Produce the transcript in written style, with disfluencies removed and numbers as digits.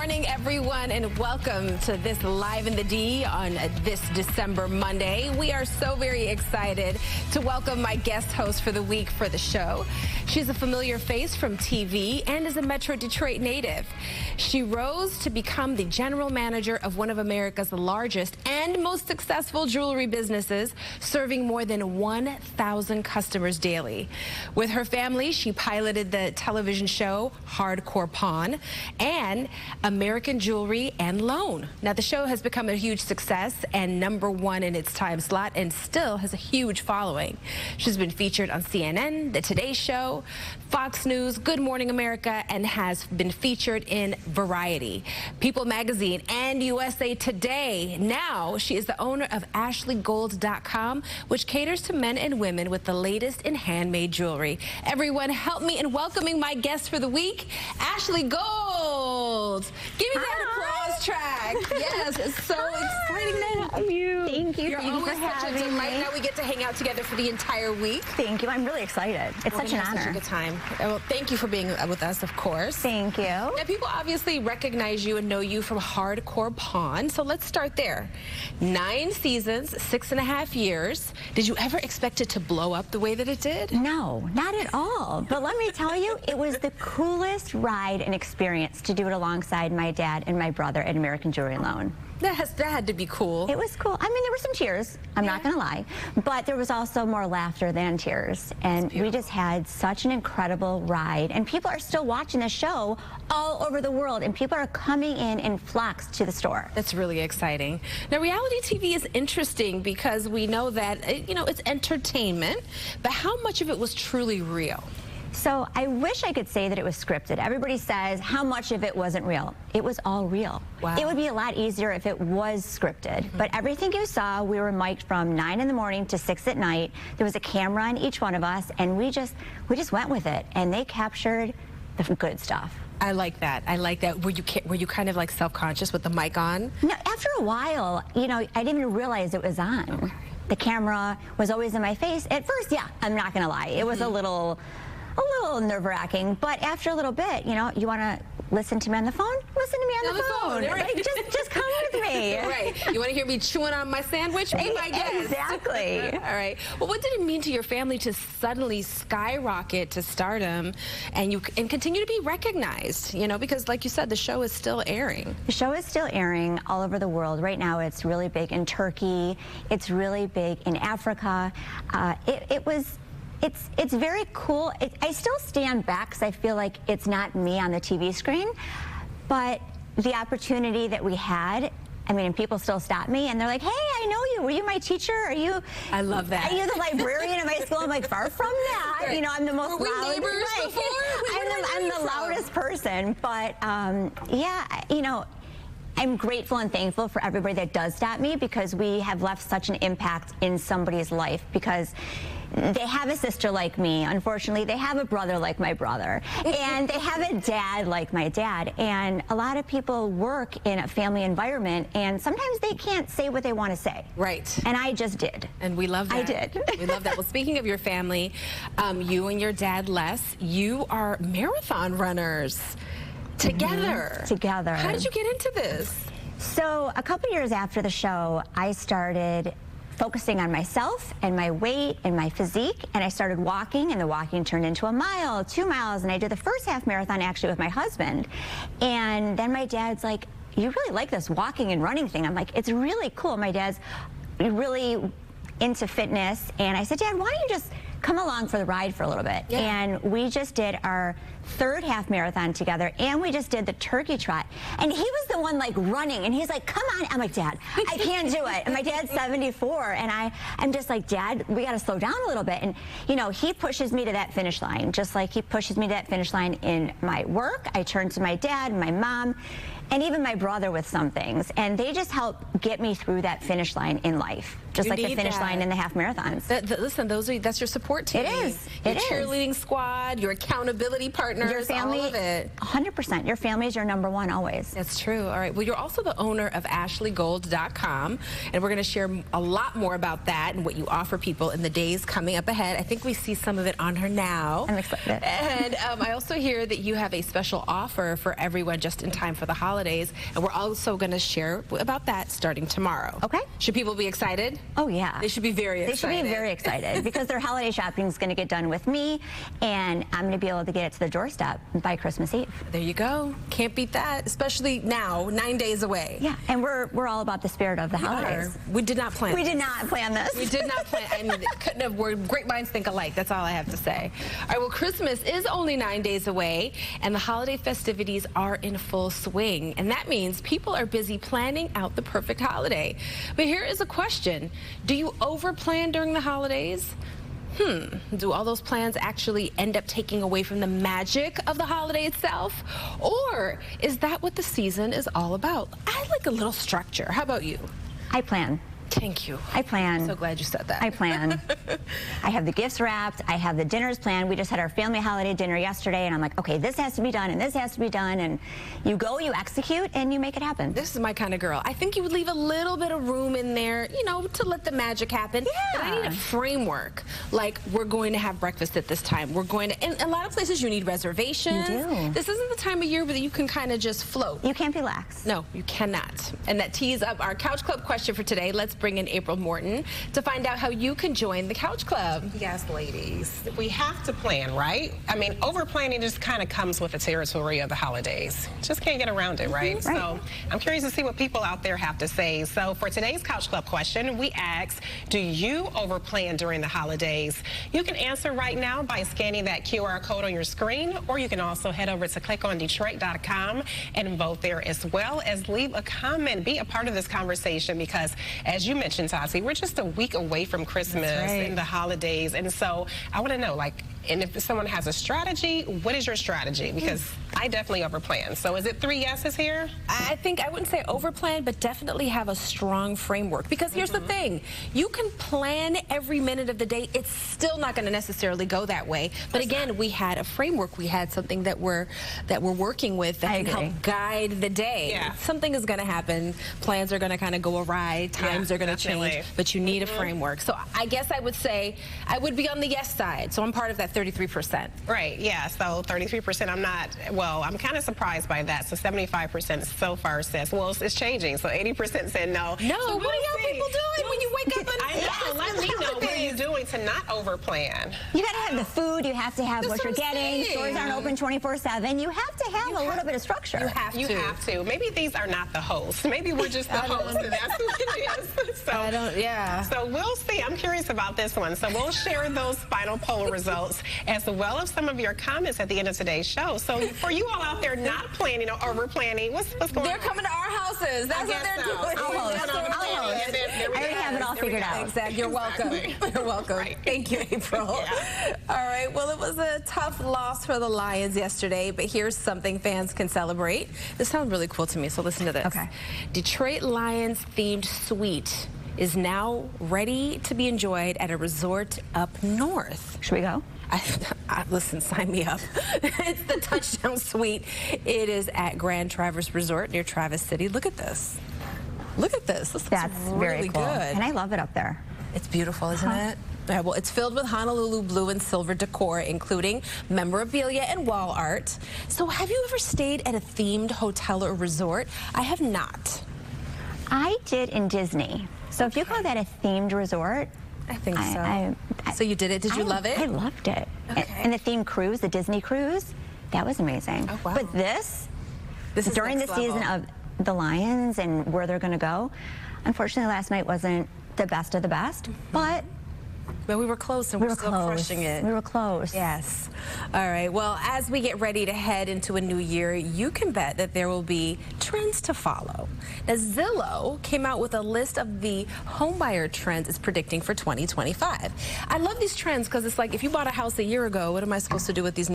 morning, everyone, and welcome to this Live in the D on this December Monday. We are so very excited to welcome my guest host for the week for the show. She's a familiar face from TV and is a Metro Detroit native. She rose to become the general manager of one of America's largest and most successful jewelry businesses, serving more than 1,000 customers daily. With her family, she piloted the television show Hardcore Pawn and American Jewelry and Loan. Now, the show has become a huge success and #1 in its time slot and still has a huge following. She's been featured on CNN, The Today Show, Fox News, Good Morning America, and has been featured in Variety, People Magazine, and USA Today. Now, she is the owner of AshleyGold.com, which caters to men and women with the latest in handmade jewelry. Everyone, help me in welcoming my guest for the week, Ashley Gold. Give me that applause track. Yes, it's so exciting to have you. Thank you. You're always such a delight. Now we get to hang out together for the entire week. Thank you. I'm really excited. It's such an honor. Such a good time. Well, thank you for being with us, of course. Thank you. Now, people obviously recognize you and know you from Hardcore Pawn, so let's start there. 9 seasons, 6.5 years. Did you ever expect it to blow up the way that it did? No, not at all. But let me tell you, it was the coolest ride and experience to do it alongside my dad and my brother at American Jewelry and Loan. That had to be cool. It was cool. I mean, there were some tears, I'm not going to lie, but there was also more laughter than tears. And we just had such an incredible ride. And people are still watching the show all over the world, and people are coming in flocks to the store. That's really exciting. Now, reality TV is interesting because we know that, you know, it's entertainment, but how much of it was truly real? So I wish I could say that it was scripted. Everybody says how much of it wasn't real. It was all real. Wow. It would be a lot easier if it was scripted. But everything you saw, we were mic'd from 9 in the morning to 6 at night. There was a camera on each one of us, and we just went with it. And they captured the good stuff. I like that. I like that. Were you kind of like self-conscious with the mic on? No, after a while, you know, I didn't even realize it was on. Okay. The camera was always in my face. At first, yeah, I'm not gonna lie. It was a little nerve-wracking, but after a little bit, you know, you want to listen to me on the phone? Listen to me on the phone. Right. Like, just come with me. Right. You want to hear me chewing on my sandwich? Be my guest. Exactly. All right. Well, what did it mean to your family to suddenly skyrocket to stardom and continue to be recognized? You know, because like you said, the show is still airing. The show is still airing all over the world. Right now, it's really big in Turkey. It's really big in Africa. It's very cool. I still stand back because I feel like it's not me on the TV screen, but the opportunity that we had, I mean, people still stop me and they're like, hey, I know you. Were you my teacher? Are you? I love that. Are you the librarian at my school? I'm like, far from that. Right. You know, I'm the most Were we loud. neighbors before? I'm the loudest person, but yeah, you know, I'm grateful and thankful for everybody that does stop me because we have left such an impact in somebody's life because they have a sister like me. Unfortunately, they have a brother like my brother, and they have a dad like my dad. And a lot of people work in a family environment, and sometimes they can't say what they want to say. Right. And I just did. And we love that. I did. We love that. Well, speaking of your family, you and your dad, Les, you are marathon runners. Together. Together. How did you get into this? So a couple years after the show, I started focusing on myself and my weight and my physique, and I started walking, and the walking turned into 1 mile, 2 miles, and I did the first half marathon actually with my husband. And then my dad's like, you really like this walking and running thing. I'm like, it's really cool. My dad's really into fitness, and I said, Dad, why don't you just come along for the ride for a little bit? Yeah. And we just did our 3rd half marathon together, and we just did the turkey trot. And he was the one like running, and he's like, come on. I'm like, Dad, I can't do it. And my dad's 74, and I'm just like, Dad, we got to slow down a little bit. And, you know, he pushes me to that finish line, just like he pushes me to that finish line in my work. I turn to my dad, my mom, and even my brother with some things, and they just help get me through that finish line in life, just like the finish line in the half marathons. Listen, that's your support team. It is. Your cheerleading squad, your accountability partner. partners, your family, all of it. 100%. Your family is your number one always. That's true. All right. Well, you're also the owner of AshleyGold.com, and we're going to share a lot more about that and what you offer people in the days coming up ahead. I think we see some of it on her now. I'm excited. And I also hear that you have a special offer for everyone just in time for the holidays, and we're also going to share about that starting tomorrow. Okay. Should people be excited? Oh, yeah. They should be very excited. They should be very excited because their holiday shopping is going to get done with me, and I'm going to be able to get it to the doorstep by Christmas Eve. There you go. Can't beat that, especially now, 9 days away. Yeah, and we're all about the spirit of the holidays. We did not plan. We did not plan this. We did not plan. I mean, couldn't have. We're great minds think alike. That's all I have to say. All right. Well, Christmas is only 9 days away, and the holiday festivities are in full swing, and that means people are busy planning out the perfect holiday. But here is a question: do you overplan during the holidays? Do all those plans actually end up taking away from the magic of the holiday itself? Or is that what the season is all about? I like a little structure. How about you? I plan. Thank you. I plan. I'm so glad you said that. I plan. I have the gifts wrapped. I have the dinners planned. We just had our family holiday dinner yesterday, and I'm like, okay, this has to be done, and this has to be done, and you go, you execute, and you make it happen. This is my kind of girl. I think you would leave a little bit of room in there, you know, to let the magic happen. Yeah. But I need a framework. Like, we're going to have breakfast at this time. We're going to, in a lot of places, you need reservations. You do. This isn't the time of year where you can kind of just float. You can't be lax. No, you cannot. And that tees up our Couch Club question for today. Let's bring in April Morton to find out how you can join the Couch Club. Yes, ladies. We have to plan, right? I mean, over planning just kind of comes with the territory of the holidays. Just can't get around it, right? Right. So I'm curious to see what people out there have to say. So for today's Couch Club question, we asked, do you overplan during the holidays? You can answer right now by scanning that QR code on your screen, or you can also head over to clickondetroit.com and vote there, as well as leave a comment. Be a part of this conversation because, as you mentioned, Tati, we're just a week away from Christmas and the holidays. And so I want to know, like, and if someone has a strategy, what is your strategy? Because I definitely overplan. So is it 3 yeses here? I think I wouldn't say overplan, but definitely have a strong framework. Because here's the thing. You can plan every minute of the day. It's still not going to necessarily go that way. But again, we had a framework. We had something that we're working with that can help guide the day. Yeah. Something is going to happen. Plans are going to kind of go awry. Times are going to change. But you need a framework. So I guess I would say I would be on the yes side. So I'm part of that 33%. Right, yeah, so 33%, I'm kind of surprised by that. So 75% so far says, well, it's changing. So 80% said no. No, so what are y'all people doing when you wake up and I know, let me know what are you doing to not overplan. You got to have the food. You have to have what you're getting. saying. Stores aren't open 24/7. You have to have a little bit of structure. You have to. Maybe these are not the hosts. Maybe we're just the hosts, and that's what it is. So, So we'll see. I'm curious about this one. So we'll share those final poll results as well as some of your comments at the end of today's show. So for you all out there not planning or over planning, what's going on? They're coming to our houses. That's what they're doing. I'll host. I already have it all figured out. Exactly. You're welcome. You're welcome. Right. Thank you, April. All right. Well, it was a tough loss for the Lions yesterday, but here's something fans can celebrate. This sounds really cool to me, so listen to this. Okay. Detroit Lions themed suite is now ready to be enjoyed at a resort up north. Should we go? Listen, sign me up. It's the Touchdown Suite. It is at Grand Traverse Resort near Traverse City. Look at this. Look at this. This That's looks very really cool. good. And I love it up there. It's beautiful, isn't it? All right, well, it's filled with Honolulu blue and silver decor, including memorabilia and wall art. So have you ever stayed at a themed hotel or resort? I have not. I did in Disney. So if you call that a themed resort, I think so. So you did it. Did you love it? I loved it. Okay. And the themed cruise, the Disney cruise, that was amazing. Oh, wow. But this is during the next season level. of the Lions and where they're going to go, unfortunately last night wasn't the best of the best, but we were close and we're still crushing it. We were close. Yes. All right. Well, as we get ready to head into a new year, you can bet that there will be trends to follow. Now, Zillow came out with a list of the homebuyer trends it's predicting for 2025. I love these trends because it's like if you bought a house a year ago, what am I supposed to do with these